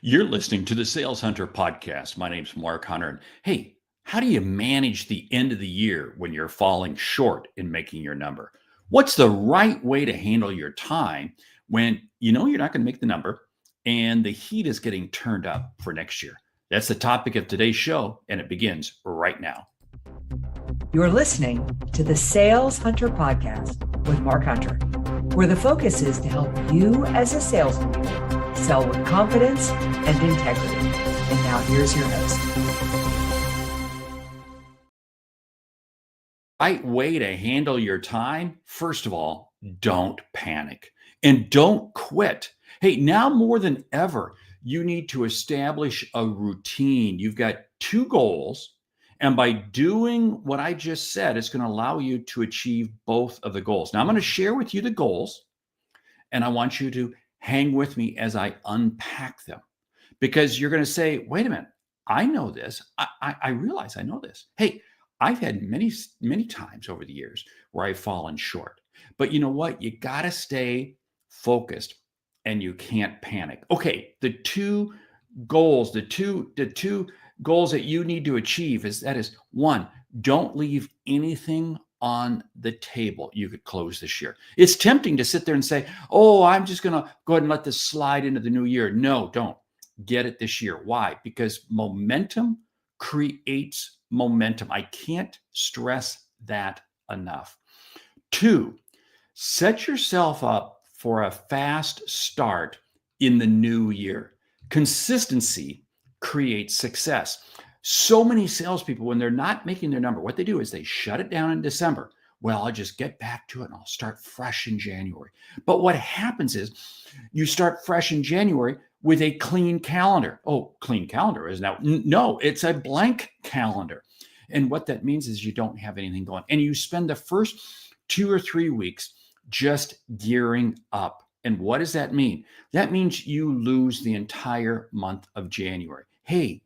You're listening to the Sales Hunter podcast. My name's Mark Hunter. And hey, how do you manage the end of the year when you're falling short in making your number? What's the right way to handle your time when you know you're not going to make the number and the heat is getting turned up for next year? That's the topic of today's show, and it begins right now. You're listening to the Sales Hunter podcast with Mark Hunter, where the focus is to help you as a salesman sell with confidence and integrity. And now here's your host. Right way to handle your time. First of all, don't panic and don't quit. Hey, now more than ever, you need to establish a routine. You've got two goals. And by doing what I just said, it's going to allow you to achieve both of the goals. Now, I'm going to share with you the goals, and I want you to hang with me as I unpack them, because you're going to say, wait a minute, I know this. I realize I know this. Hey, I've had many times over the years where I've fallen short. But you know what? You got to stay focused and you can't panic. Okay, the two goals that you need to achieve is one, don't leave anything on the table you could close this year. It's tempting to sit there and say, oh, I'm just going to go ahead and let this slide into the new year. No, don't. Get it this year. Why? Because momentum creates momentum. I can't stress that enough. Two, set yourself up for a fast start in the new year. Consistency creates success. So many salespeople, when they're not making their number, what they do is they shut it down in December. Well, I'll just get back to it and I'll start fresh in January. But what happens is you start fresh in January with a clean calendar. Oh, clean calendar is now, no, it's a blank calendar. And what that means is you don't have anything going. And you spend the first 2 or 3 weeks just gearing up. And what does that mean? That means you lose the entire month of January. Hey,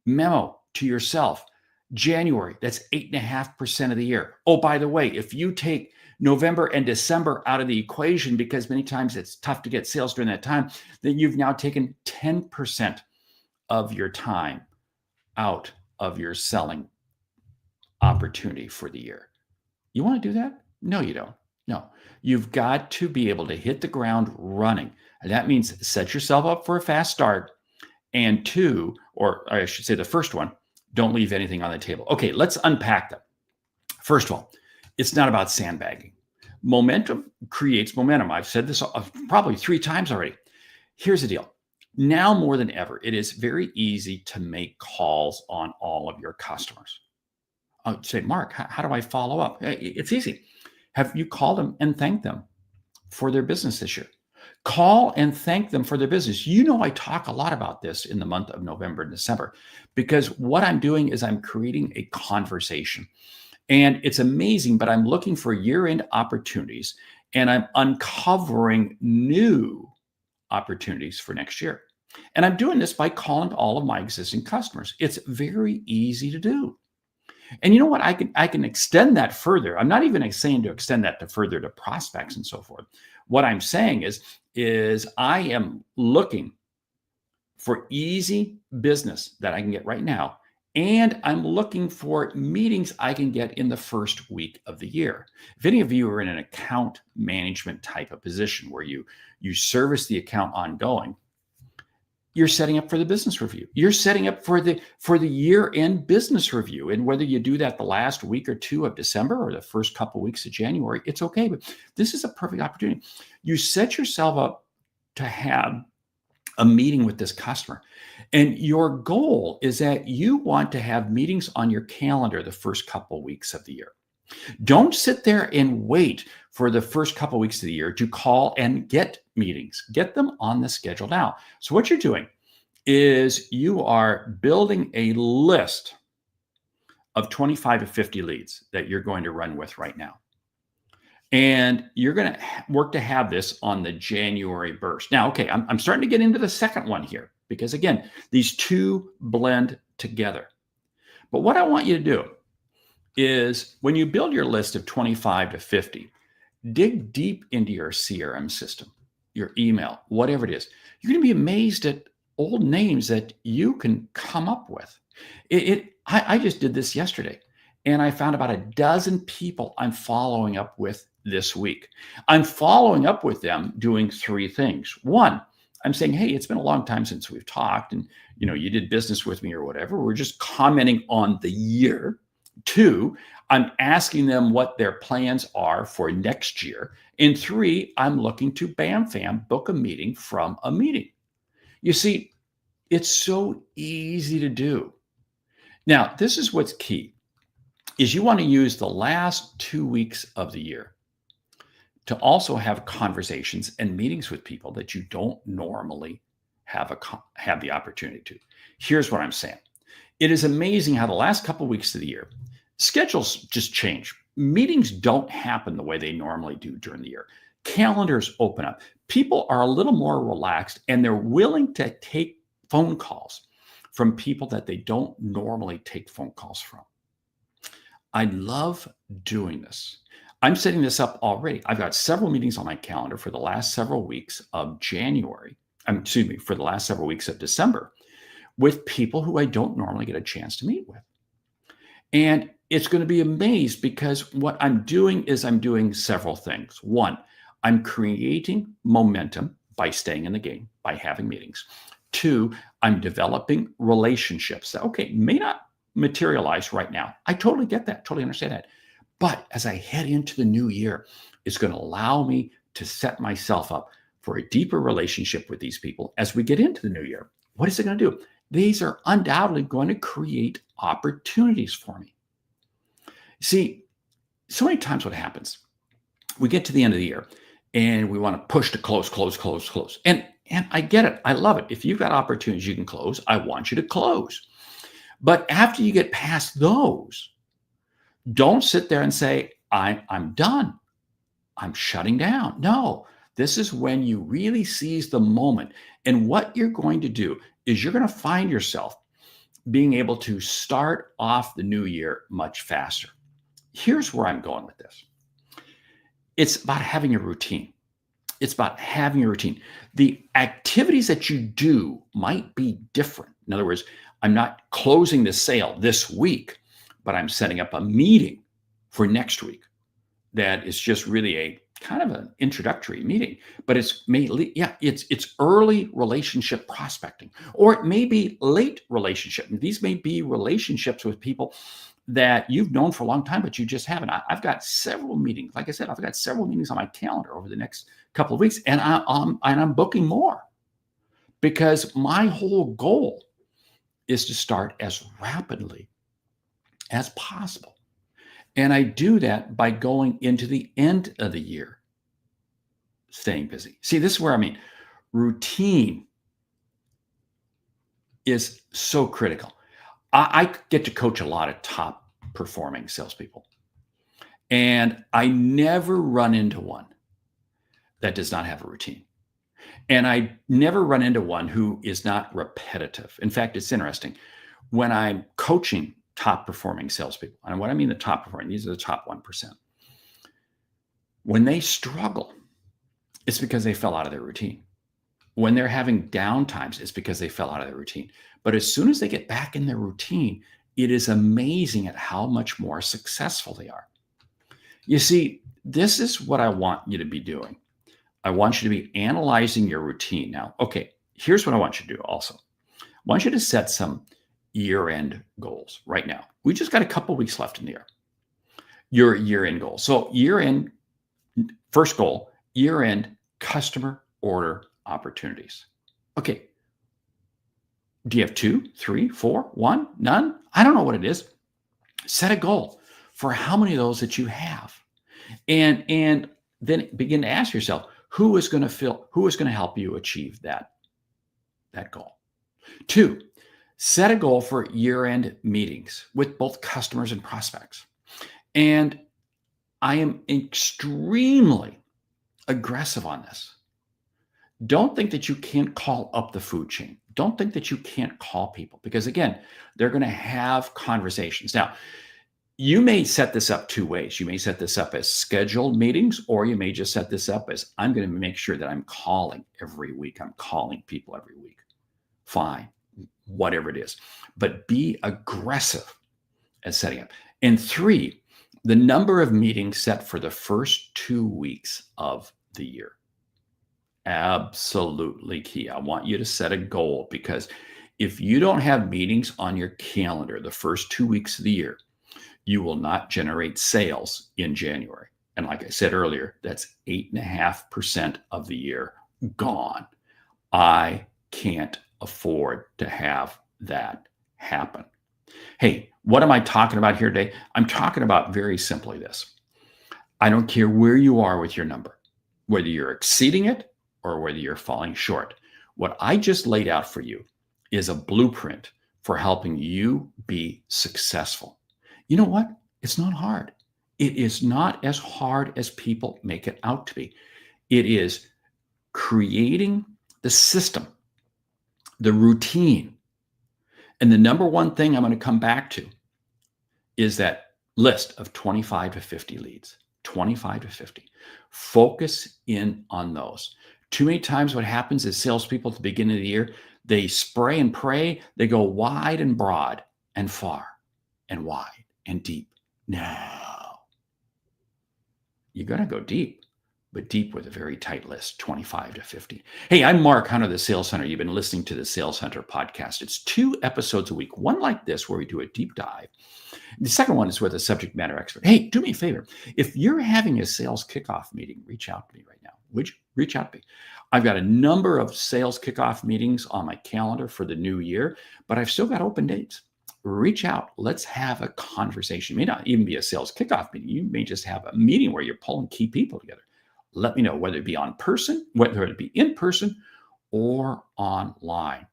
memo to yourself, January, that's 8.5% of the year. Oh, by the way, if you take November and December out of the equation, because many times it's tough to get sales during that time, then you've now taken 10% of your time out of your selling opportunity for the year. You want to do that? No, you don't. No, you've got to be able to hit the ground running. And that means set yourself up for a fast start. And two, or I should say the first one, don't leave anything on the table. Okay, let's unpack them. First of all, it's not about sandbagging. Momentum creates momentum. I've said this probably 3 times already. Here's the deal. Now more than ever, it is very easy to make calls on all of your customers. I'd say, Mark, how do I follow up? It's easy. Have you called them and thanked them for their business this year? Call and thank them for their business. You know, I talk a lot about this in the month of November and December, because what I'm doing is I'm creating a conversation. And it's amazing, but I'm looking for year-end opportunities and I'm uncovering new opportunities for next year. And I'm doing this by calling all of my existing customers. It's very easy to do. And you know what? I can extend that further. I'm not even saying to extend that to further to prospects and so forth. What I'm saying is I am looking for easy business that I can get right now. And I'm looking for meetings I can get in the first week of the year. If any of you are in an account management type of position where you service the account ongoing, you're setting up for the business review. You're setting up for the year-end business review. And whether you do that the last week or 2 of December or the first couple of weeks of January, it's okay. But this is a perfect opportunity. You set yourself up to have a meeting with this customer. And your goal is that you want to have meetings on your calendar the first couple of weeks of the year. Don't sit there and wait for the first couple of weeks of the year to call and get meetings. Get them on the schedule now. So what you're doing is you are building a list of 25 to 50 leads that you're going to run with right now. And you're going to work to have this on the January burst. Now, okay, I'm starting to get into the second one here because, again, these two blend together. But what I want you to do is when you build your list of 25 to 50, dig deep into your CRM system, your email, whatever it is. You're going to be amazed at old names that you can come up with. I just did this yesterday, and I found about a dozen people I'm following up with this week. I'm following up with them doing three things. One, I'm saying, hey, it's been a long time since we've talked, and you did business with me or whatever. We're just commenting on the year. Two, I'm asking them what their plans are for next year. And three, I'm looking to BAMFAM book a meeting from a meeting. You see, it's so easy to do. Now, this is what's key, is you want to use the last 2 weeks of the year to also have conversations and meetings with people that you don't normally have the opportunity to. Here's what I'm saying. It is amazing how the last couple of weeks of the year, schedules just change. Meetings don't happen the way they normally do during the year. Calendars open up. People are a little more relaxed, and they're willing to take phone calls from people that they don't normally take phone calls from. I love doing this. I'm setting this up already. I've got several meetings on my calendar for the last several weeks of January. For the last several weeks of December with people who I don't normally get a chance to meet with. And it's going to be amazed because what I'm doing is I'm doing several things. One, I'm creating momentum by staying in the game, by having meetings. Two, I'm developing relationships that, okay, may not materialize right now. I totally get that, totally understand that. But as I head into the new year, it's going to allow me to set myself up for a deeper relationship with these people as we get into the new year. What is it going to do? These are undoubtedly going to create opportunities for me. See, so many times what happens, we get to the end of the year and we want to push to close. And I get it. I love it. If you've got opportunities you can close, I want you to close. But after you get past those, don't sit there and say, I'm done. I'm shutting down. No, this is when you really seize the moment. And what you're going to do is you're going to find yourself being able to start off the new year much faster. Here's where I'm going with this. It's about having a routine. It's about having a routine. The activities that you do might be different. In other words, I'm not closing the sale this week, but I'm setting up a meeting for next week that is just really a kind of an introductory meeting, but it's early relationship prospecting, or it may be late relationship. These may be relationships with people that you've known for a long time, but you just haven't. I've got several meetings. Like I said, I've got several meetings on my calendar over the next couple of weeks, and I'm booking more because my whole goal is to start as rapidly as possible. And I do that by going into the end of the year, staying busy. See, this is where routine is so critical. I get to coach a lot of top performing salespeople, and I never run into one that does not have a routine. And I never run into one who is not repetitive. In fact, it's interesting. When I'm coaching top performing salespeople, and what I mean the top performing, these are the top 1%. When they struggle, it's because they fell out of their routine. When they're having down times, it's because they fell out of their routine. But as soon as they get back in their routine, it is amazing at how much more successful they are. You see, this is what I want you to be doing. I want you to be analyzing your routine. Now, okay, here's what I want you to do also. I want you to set some year-end goals right now. We just got a couple weeks left in the year. Your year-end goal. So year-end, first goal, year-end customer order opportunities. Okay. Do you have 2, 3, 4, 1, none? I don't know what it is. Set a goal for how many of those that you have. And then begin to ask yourself, who is going to help you achieve that goal? 2, set a goal for year-end meetings with both customers and prospects. And I am extremely aggressive on this. Don't think that you can't call up the food chain. Don't think that you can't call people because, again, they're going to have conversations. Now, you may set this up 2 ways. You may set this up as scheduled meetings, or you may just set this up as I'm going to make sure that I'm calling every week. I'm calling people every week. fine, whatever it is. But be aggressive at setting up. And 3, the number of meetings set for the first 2 weeks of the year. Absolutely key. I want you to set a goal, because if you don't have meetings on your calendar the first 2 weeks of the year, you will not generate sales in January. And like I said earlier, that's 8.5% of the year gone. I can't afford to have that happen. Hey, what am I talking about here today? I'm talking about very simply this. I don't care where you are with your number, whether you're exceeding it or whether you're falling short. What I just laid out for you is a blueprint for helping you be successful. You know what? It's not hard. It is not as hard as people make it out to be. It is creating the system, the routine. And the number one thing I'm going to come back to is that list of 25 to 50 leads, 25 to 50. Focus in on those. Too many times what happens is salespeople at the beginning of the year, they spray and pray. They go wide and broad and far and wide and deep. No, you're going to go deep, but deep with a very tight list, 25 to 50. Hey, I'm Mark Hunter, the Sales Hunter. You've been listening to the Sales Hunter podcast. It's 2 episodes a week, one like this where we do a deep dive. The second one is with a subject matter expert. Hey, do me a favor. If you're having a sales kickoff meeting, reach out to me right now. Would you reach out to me? I've got a number of sales kickoff meetings on my calendar for the new year, but I've still got open dates. Reach out. Let's have a conversation. It may not even be a sales kickoff meeting. You may just have a meeting where you're pulling key people together. Let me know whether it be whether it be in person or online.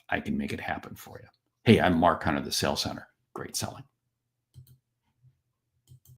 I can make it happen for you. Hey, I'm Mark Hunter, the Sales Hunter. Great selling.